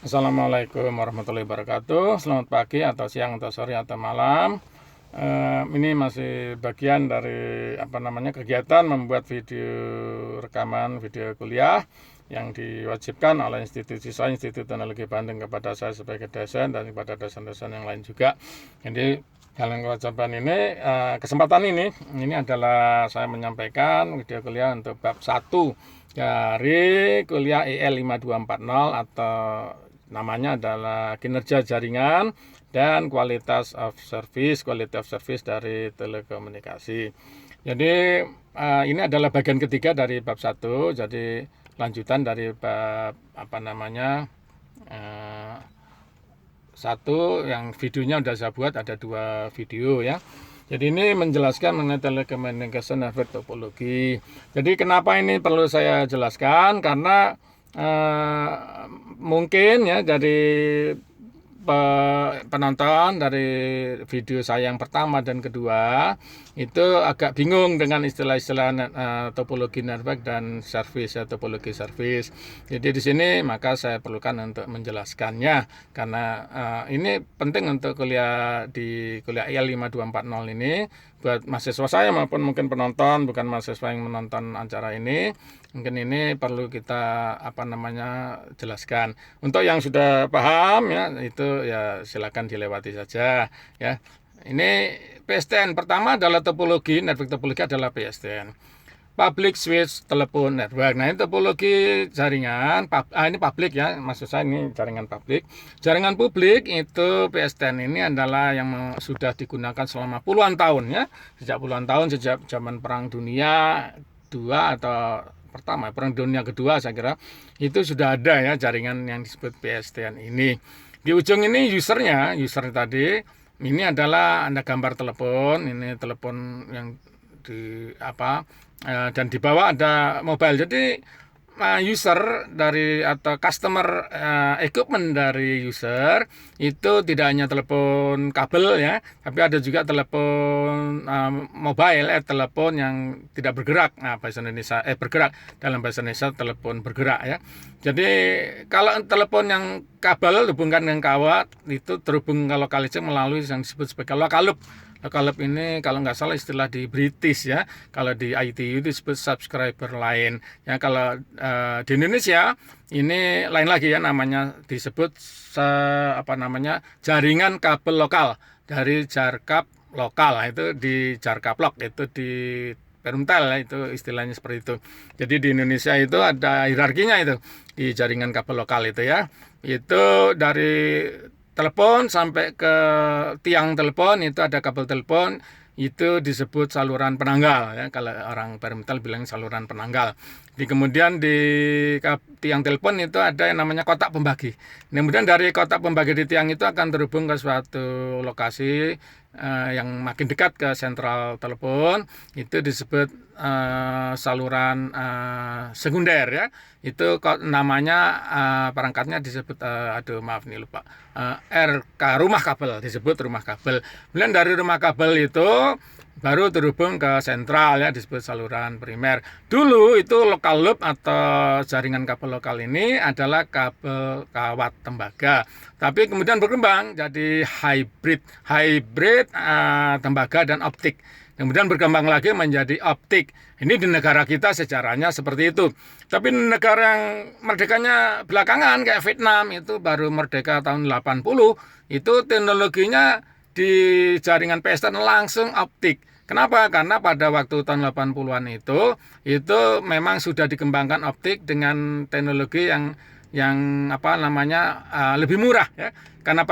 Assalamualaikum warahmatullahi wabarakatuh. Selamat pagi atau siang atau sore atau malam. Ini masih bagian dari kegiatan membuat video rekaman video kuliah yang diwajibkan oleh institusi saya, Institut Teknologi Bandung, kepada saya sebagai dosen dan kepada dosen-dosen yang lain juga. Jadi dalam kewajiban ini, kesempatan ini adalah saya menyampaikan video kuliah untuk bab 1 dari kuliah EL 5240 atau namanya adalah kinerja jaringan dan kualitas of service dari telekomunikasi. Jadi ini adalah bagian ketiga dari bab 1. Jadi lanjutan dari bab satu yang videonya sudah saya buat, ada 2 video ya. Jadi ini menjelaskan mengenai telecommunication network topologi. Jadi kenapa ini perlu saya jelaskan? Karena mungkin ya dari penonton dari video saya yang pertama dan kedua itu agak bingung dengan istilah-istilah topologi network dan service ya, topologi service. Jadi di sini maka saya perlukan untuk menjelaskannya karena ini penting untuk kuliah EL 5240 ini buat mahasiswa saya maupun mungkin penonton, bukan mahasiswa yang menonton acara ini. Mungkin ini perlu kita jelaskan. Untuk yang sudah paham ya itu ya silakan dilewati saja ya. Ini PSTN pertama adalah topologi adalah PSTN. Public Switch Telephone Network. Nah, ini topologi jaringan ini publik ya, maksud saya ini jaringan publik. Jaringan publik itu PSTN ini adalah yang sudah digunakan selama puluhan tahun ya. Sejak zaman Perang Dunia II atau Perang Dunia Kedua saya kira itu sudah ada ya jaringan yang disebut PSTN ini. Di ujung ini user tadi ini adalah Anda gambar telepon, ini telepon yang dan di bawah ada mobile. Jadi user dari atau customer equipment dari user itu tidak hanya telepon kabel ya, tapi ada juga telepon mobile, telepon yang tidak bergerak. Nah, bahasa Indonesia bergerak, dalam bahasa Indonesia telepon bergerak ya. Jadi kalau telepon yang kabel hubungkan dengan kawat itu terhubung ke local melalui yang disebut sebagai local loop. Local loop ini kalau nggak salah istilah di British ya, kalau di ITU itu disebut subscriber line ya. Kalau di Indonesia ini lain lagi ya, namanya disebut jaringan kabel lokal dari Jarkap lokal. Nah, itu di Jarkaplok, itu di Perumtel ya, itu istilahnya seperti itu. Jadi di Indonesia itu ada hierarkinya itu di jaringan kabel lokal itu ya. Itu dari telepon sampai ke tiang telepon itu ada kabel telepon, itu disebut saluran penanggal ya, kalau orang Perumtel bilang saluran penanggal. Kemudian di tiang telepon itu ada yang namanya kotak pembagi. Kemudian dari kotak pembagi di tiang itu akan terhubung ke suatu lokasi yang makin dekat ke sentral telepon, itu disebut saluran sekunder ya. Itu namanya perangkatnya disebut RK, rumah kabel, disebut rumah kabel. Kemudian dari rumah kabel itu baru terhubung ke sentral ya, disebut saluran primer. Dulu itu local loop atau jaringan kabel lokal ini adalah kabel kawat tembaga, tapi kemudian berkembang jadi hybrid tembaga dan optik. Kemudian berkembang lagi menjadi optik. Ini di negara kita sejarahnya seperti itu. Tapi negara yang merdekanya belakangan kayak Vietnam itu baru merdeka tahun 80, itu teknologinya di jaringan PSTN langsung optik. Kenapa? Karena pada waktu tahun 80-an itu memang sudah dikembangkan optik dengan teknologi yang lebih murah ya. Karena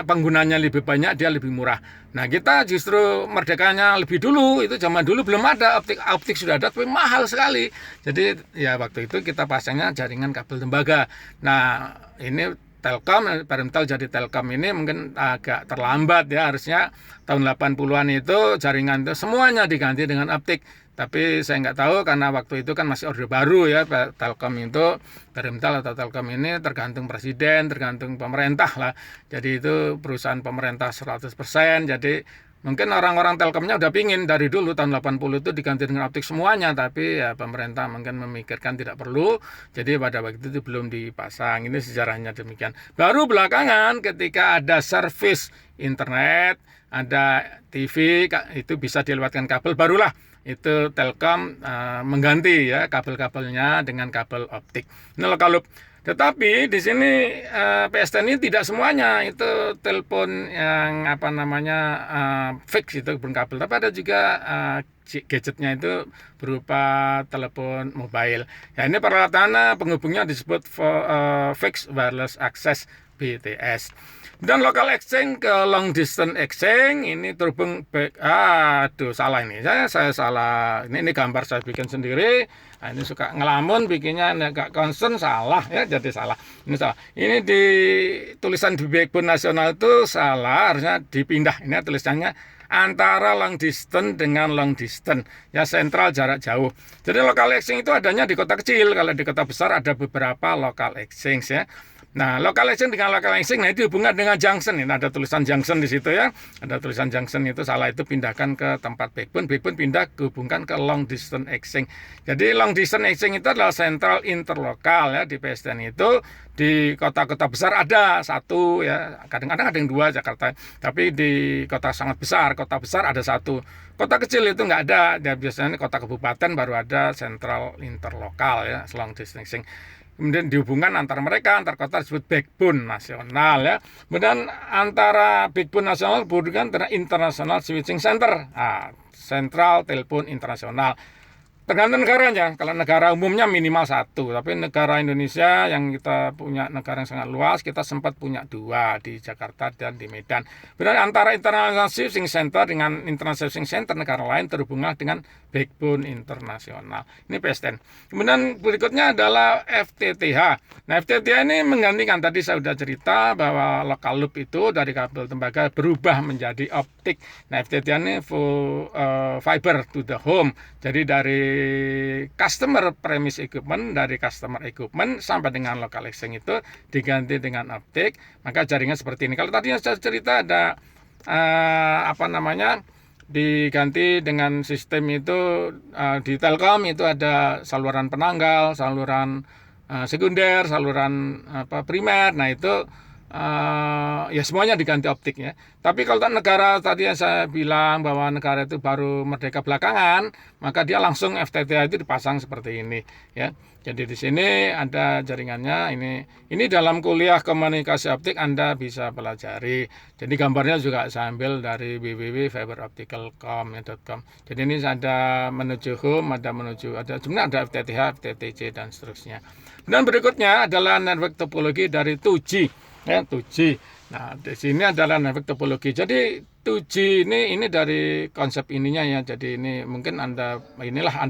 penggunanya lebih banyak, dia lebih murah. Nah, kita justru merdekanya lebih dulu, itu zaman dulu belum ada optik sudah ada tapi mahal sekali. Jadi ya waktu itu kita pasangnya jaringan kabel tembaga. Nah, ini Telkom, Perumtel jadi Telkom ini mungkin agak terlambat ya, harusnya tahun 80-an itu jaringan itu semuanya diganti dengan optik. Tapi saya nggak tahu karena waktu itu kan masih orde baru ya, Telkom itu, Perumtel atau Telkom ini tergantung presiden, tergantung pemerintah lah. Jadi itu perusahaan pemerintah 100%, jadi Mungkin orang-orang Telkomnya udah pingin dari dulu tahun 80 itu diganti dengan optik semuanya, tapi ya pemerintah mungkin memikirkan tidak perlu, jadi pada waktu itu belum dipasang. Ini sejarahnya demikian. Baru belakangan ketika ada servis internet, ada TV, itu bisa dilewatkan kabel, barulah itu Telkom mengganti ya kabel-kabelnya dengan kabel optik. Ini lokal loop. Tetapi di sini PSTN ini tidak semuanya itu telepon yang fix itu berkabel, tapi ada juga gadgetnya itu berupa telepon mobile. Ya ini peralatannya penghubungnya disebut fixed wireless access BTS. Dan local exchange ke long distance exchange ini terhubung salah ini. Saya salah. Ini gambar saya bikin sendiri. Nah, ini suka ngelamun bikinnya agak concern, salah ya, jadi salah. Ini salah. Ini di tulisan di backbone nasional itu salah, harusnya dipindah. Ini tulisannya antara long distance dengan long distance, ya sentral jarak jauh. Jadi local exchange itu adanya di kota kecil. Kalau di kota besar ada beberapa local exchange ya. Nah, local exchange dengan local exchange, nah itu hubungan dengan junction. Ini ada tulisan junction di situ ya. Ada tulisan junction itu salah, itu pindahkan ke tempat backbone. Backbone pindah hubungkan ke long distance exchange. Jadi long distance exchange itu adalah sentral interlokal ya di PSTN itu. Di kota-kota besar ada satu ya, kadang-kadang ada yang dua Jakarta. Tapi di kota sangat besar, kota besar ada satu. Kota kecil itu nggak ada. Ya, biasanya kota kabupaten baru ada sentral interlokal ya, long distance exchange. Kemudian dihubungkan antar mereka, antar kota disebut backbone nasional ya. Kemudian antara backbone nasional dihubungkan dengan international switching center, sentral telepon internasional. Tergantung negaranya. Kalau negara umumnya minimal satu, tapi negara Indonesia yang kita punya negara yang sangat luas, kita sempat punya dua di Jakarta dan di Medan. Berarti antara international switching center dengan international switching center negara lain terhubunglah dengan backbone internasional. Ini PSTN. Kemudian berikutnya adalah FTTH. Nah, FTTH ini menggantikan, tadi saya sudah cerita bahwa local loop itu dari kabel tembaga berubah menjadi optik. Nah, FTTH ini full fiber to the home. Jadi dari customer premise equipment, dari customer equipment sampai dengan local exchange itu diganti dengan optik, maka jaringan seperti ini. Kalau tadinya saya cerita ada diganti dengan sistem itu di Telkom itu ada saluran penanggal, saluran sekunder, saluran primer. Nah itu ya semuanya diganti optiknya. Tapi kalau negara tadi yang saya bilang bahwa negara itu baru merdeka belakangan, maka dia langsung FTTH itu dipasang seperti ini ya. Jadi di sini ada jaringannya. Ini dalam kuliah komunikasi optik Anda bisa pelajari. Jadi gambarnya juga saya ambil dari www.fiberoptical.com. Jadi ini ada menuju home, sebenarnya ada FTTH, FTTC dan seterusnya. Dan berikutnya adalah network topologi dari 2G. Ya, 2G. Nah, di sini adalah network topologi. Jadi 2G ini dari konsep ininya ya. Jadi ini mungkin Anda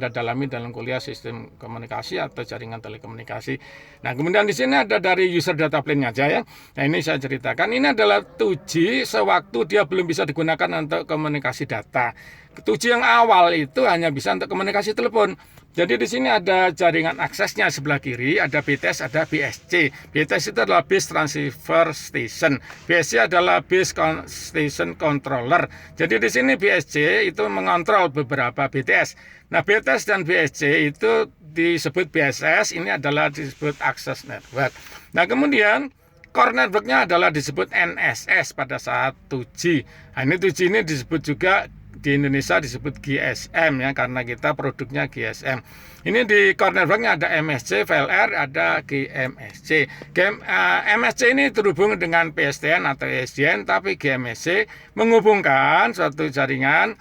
dalami dalam kuliah sistem komunikasi atau jaringan telekomunikasi. Nah, kemudian di sini ada dari user data plane-nya aja ya. Nah, ini saya ceritakan. Ini adalah 2G sewaktu dia belum bisa digunakan untuk komunikasi data. 2G yang awal itu hanya bisa untuk komunikasi telepon. Jadi di sini ada jaringan aksesnya sebelah kiri, ada BTS, ada BSC. BTS itu adalah Base Transceiver Station. BSC adalah Base Station Controller. Jadi di sini BSC itu mengontrol beberapa BTS. Nah, BTS dan BSC itu disebut BSS, ini adalah disebut Access Network. Nah, kemudian core networknya adalah disebut NSS pada saat 2G. Nah, ini 2G ini disebut juga di Indonesia disebut GSM ya, karena kita produknya GSM. Ini di core networknya ada MSC, VLR, ada GMSC. MSC ini terhubung dengan PSTN atau ISDN, tapi GMSC menghubungkan suatu jaringan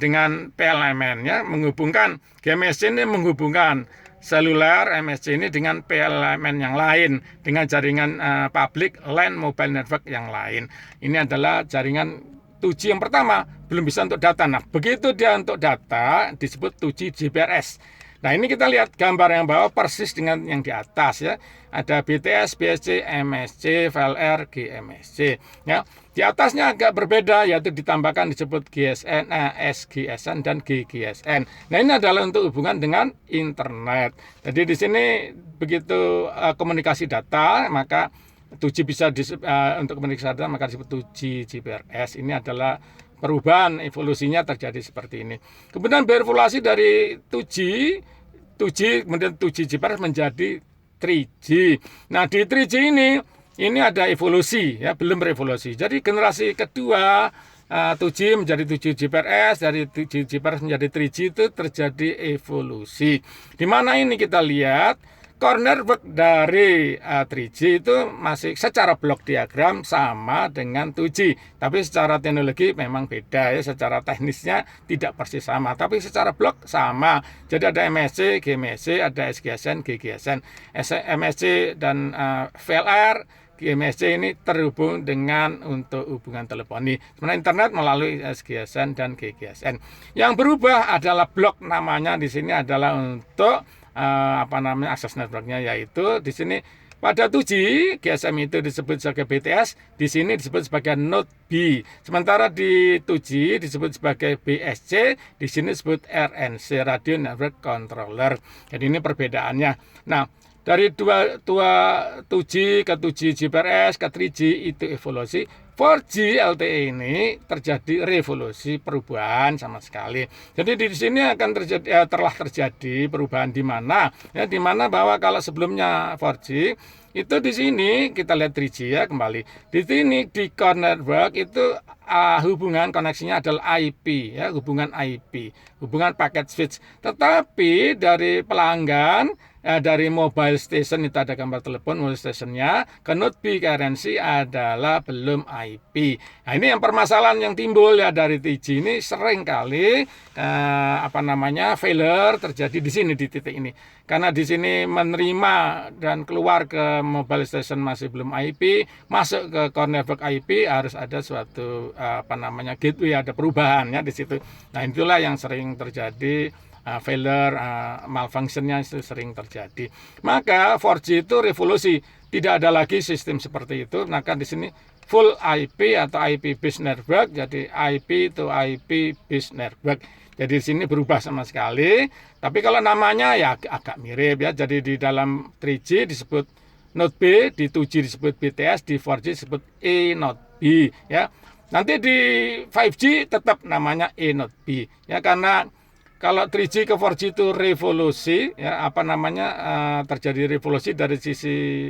dengan PLMN ya, menghubungkan GMSC ini menghubungkan seluler MSC ini dengan PLMN yang lain, dengan jaringan public LAN mobile network yang lain. Ini adalah jaringan 2G yang pertama, belum bisa untuk data. Nah, begitu dia untuk data disebut 2G GPRS. Nah, ini kita lihat gambar yang bawah persis dengan yang di atas ya. Ada BTS, BSC, MSC, VLR, GMSC. Ya, di atasnya agak berbeda, yaitu ditambahkan disebut GSN, SGSN dan GGSN. Nah, ini adalah untuk hubungan dengan internet. Jadi di sini begitu komunikasi data, maka 2G bisa untuk komunikasi data maka disebut 2G GPRS. Ini adalah perubahan evolusinya terjadi seperti ini. Kemudian berevolusi dari 2G kemudian 2G GPRS menjadi 3G. Nah, di 3G ini ada evolusi ya, belum revolusi. Jadi generasi kedua 2G menjadi 2G GPRS, dari 2G GPRS menjadi 3G itu terjadi evolusi. Di mana ini kita lihat corner work dari 3G itu masih secara blok diagram sama dengan 2G, tapi secara teknologi memang beda ya, secara teknisnya tidak persis sama, tapi secara blok sama. Jadi ada MSC, GMSC, ada SGSN, GGSN, MSC dan VLR. GMSC ini terhubung dengan untuk hubungan teleponi, sementara internet melalui SGSN dan GGSN. Yang berubah adalah blok, namanya di sini adalah untuk akses networknya, yaitu di sini pada 2G GSM itu disebut sebagai BTS, di sini disebut sebagai Node B. Sementara di 2G disebut sebagai BSC, di sini disebut RNC, Radio Network Controller. Jadi ini perbedaannya. Nah, dari 2G ke 2G GPRS ke 3G itu evolusi. 4G LTE ini terjadi revolusi, perubahan sama sekali. Jadi di sini akan terjadi telah terjadi perubahan di mana ya, di mana bahwa kalau sebelumnya 4G itu di sini kita lihat 3G ya kembali. Di sini di core network itu hubungan koneksinya adalah IP ya, hubungan IP, hubungan packet switch. Tetapi dari pelanggan dari mobile station itu ada gambar telepon mobile stationnya, ke Node B ke RNC adalah belum IP. Nah, ini yang permasalahan yang timbul ya dari 3G ini, sering kali failure terjadi di sini, di titik ini. Karena di sini menerima dan keluar ke mobile station masih belum IP, masuk ke core network IP harus ada suatu gateway, ada perubahan ya di situ. Nah, itulah yang sering terjadi. Failure, malfunctionnya itu sering terjadi. Maka 4G itu revolusi, tidak ada lagi sistem seperti itu. Maka di sini full IP atau IP based network, jadi IP itu IP based network. Jadi di sini berubah sama sekali. Tapi kalau namanya ya agak mirip ya. Jadi di dalam 3G disebut Node B, di 2G disebut BTS, di 4G disebut E Node B ya. Nanti di 5G tetap namanya E Node B ya, karena kalau 3G ke 4G itu revolusi ya, terjadi revolusi dari sisi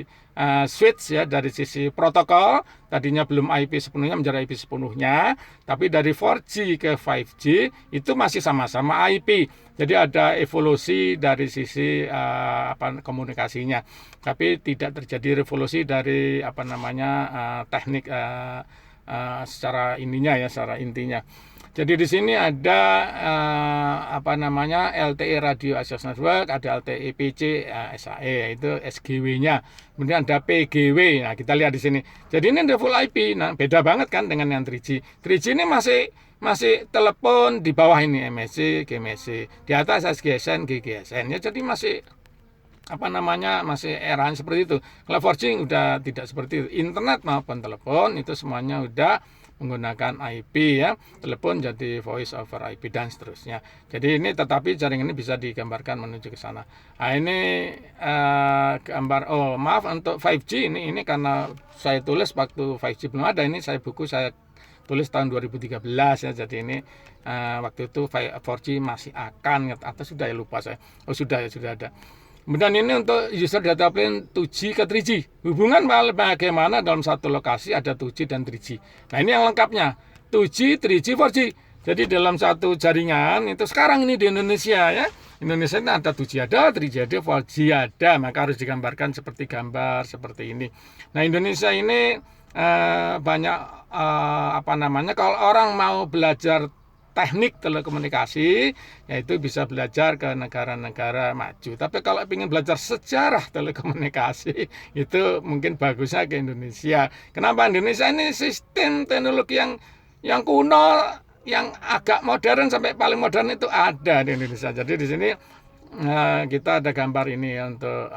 switch ya, dari sisi protokol. Tadinya belum IP sepenuhnya menjadi IP sepenuhnya, tapi dari 4G ke 5G itu masih sama-sama IP. Jadi ada evolusi dari sisi komunikasinya, tapi tidak terjadi revolusi dari teknik secara ininya ya, secara intinya. Jadi di sini ada LTE Radio Access Network, ada LTE PC SAE, itu SGW-nya. Kemudian ada PGW. Nah, kita lihat di sini. Jadi ini ada full IP. Nah, beda banget kan dengan yang 3G. 3G ini masih telepon, di bawah ini MSC, GMSC, di atas SGSN, GGSN. Ya, jadi masih masih eraan seperti itu. Kalau 4G udah tidak seperti itu. Internet maupun telepon itu semuanya udah menggunakan IP ya, telepon jadi voice over IP dan seterusnya. Jadi ini tetapi jaringan ini bisa digambarkan menuju ke sana. Nah, ini gambar maaf untuk 5G ini karena saya tulis waktu 5G belum ada, ini buku saya tulis tahun 2013 ya. Jadi ini waktu itu 4G masih akan atau sudah ya, lupa saya. Sudah ada. Kemudian ini untuk user data plane 2G ke 3G. Hubungan bagaimana dalam satu lokasi ada 2G dan 3G. Nah, ini yang lengkapnya. 2G, 3G, 4G. Jadi dalam satu jaringan itu sekarang ini di Indonesia ya. Indonesia ini ada 2G ada, 3G ada, 4G ada. Maka harus digambarkan seperti gambar seperti ini. Nah, Indonesia ini banyak kalau orang mau belajar teknik telekomunikasi, yaitu bisa belajar ke negara-negara maju. Tapi kalau ingin belajar sejarah telekomunikasi, itu mungkin bagusnya ke Indonesia. Kenapa? Indonesia ini sistem teknologi yang kuno, yang agak modern sampai paling modern itu ada di Indonesia. Jadi di sini kita ada gambar ini ya, untuk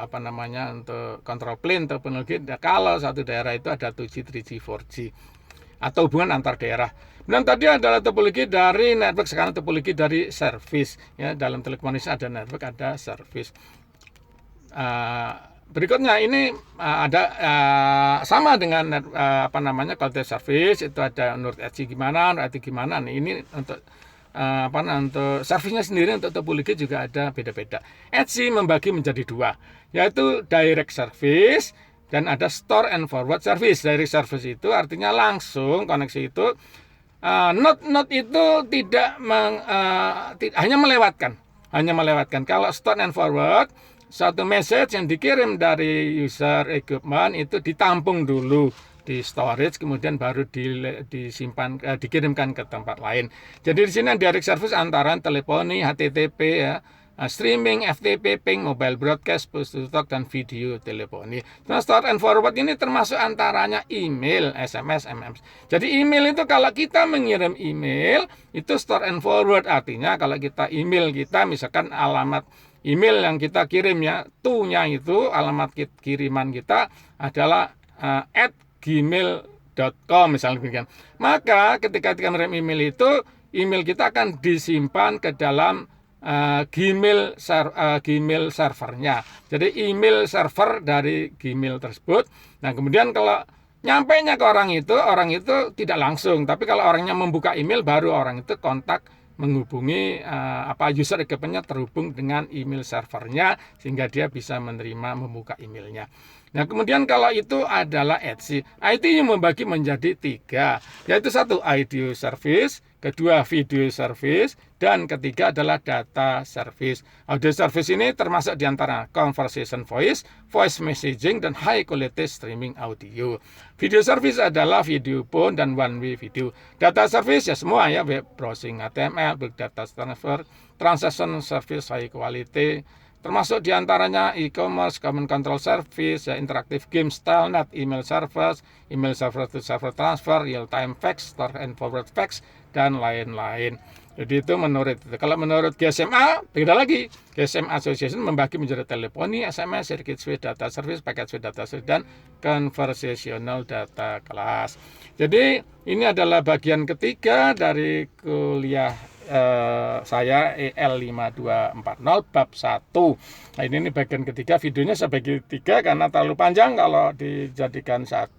untuk control plane teknologi. Kalau satu daerah itu ada 2G, 3G, 4G atau hubungan antar daerah. Dan tadi adalah topologi dari network, sekarang topologi dari service ya. Dalam telekomunikasi ada network, ada service. berikutnya ini ada sama dengan quality service, itu ada menurut Etsy gimana, Nih ini untuk untuk servisnya sendiri untuk topologi juga ada beda-beda. Etsy membagi menjadi dua, yaitu direct service dan ada store and forward service. Direct service itu artinya langsung koneksi itu, node itu tidak hanya melewatkan. Kalau store and forward, satu message yang dikirim dari user equipment itu ditampung dulu di storage, kemudian baru disimpan, dikirimkan ke tempat lain. Jadi di sini direct service antara teleponi, HTTP ya, streaming, FTP, ping, mobile broadcast, push to talk, dan video teleponi. Nah, store and forward ini termasuk antaranya email, SMS, MMS. Jadi email itu kalau kita mengirim email itu store and forward, artinya kalau kita email kita misalkan alamat email yang kita kirim ya, to-nya itu alamat kiriman kita adalah @gmail.com misalnya demikian. Maka ketika kita mengirim email itu, email kita akan disimpan ke dalam Gmail servernya. Jadi email server dari Gmail tersebut. Nah, kemudian kalau nyampainya ke orang itu tidak langsung, tapi kalau orangnya membuka email baru orang itu kontak menghubungi user equipment-nya terhubung dengan email servernya sehingga dia bisa membuka emailnya. Nah, kemudian kalau itu adalah Etsy. Etsy yang membagi menjadi 3, yaitu satu audio service, kedua video service, dan ketiga adalah data service. Audio service ini termasuk diantara conversation voice, voice messaging, dan high quality streaming audio. Video service adalah video phone dan one way video. Data service ya semua ya, web browsing, HTML, big data transfer, transaction service high quality, termasuk diantaranya e-commerce, command control service, ya, interactive game style net, email server to server transfer, real time fax, store and forward fax, dan lain-lain. Jadi itu kalau menurut GSMA beda lagi. GSMA Association membagi menjadi teleponi, SMS, circuit switch data service, packet switch data service, dan conversational data class. Jadi ini adalah bagian ketiga dari kuliah saya EL5240 bab 1. Nah, ini bagian ketiga, videonya saya bagi 3 karena terlalu panjang kalau dijadikan 1.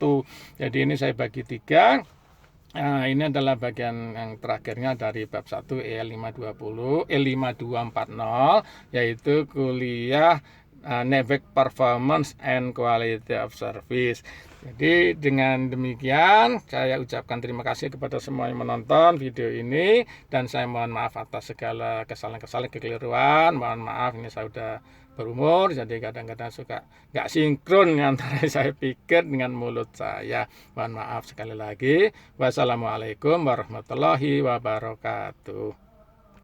Jadi ini saya bagi 3. Nah, ini adalah bagian yang terakhirnya dari bab 1 EL5240, yaitu kuliah Network Performance and Quality of Service. Jadi dengan demikian saya ucapkan terima kasih kepada semua yang menonton video ini, dan saya mohon maaf atas segala kesalahan-kesalahan, kekeliruan. Mohon maaf, ini saya sudah berumur, jadi kadang-kadang suka nggak sinkron antara saya pikir dengan mulut saya. Mohon maaf sekali lagi. Wassalamualaikum warahmatullahi wabarakatuh.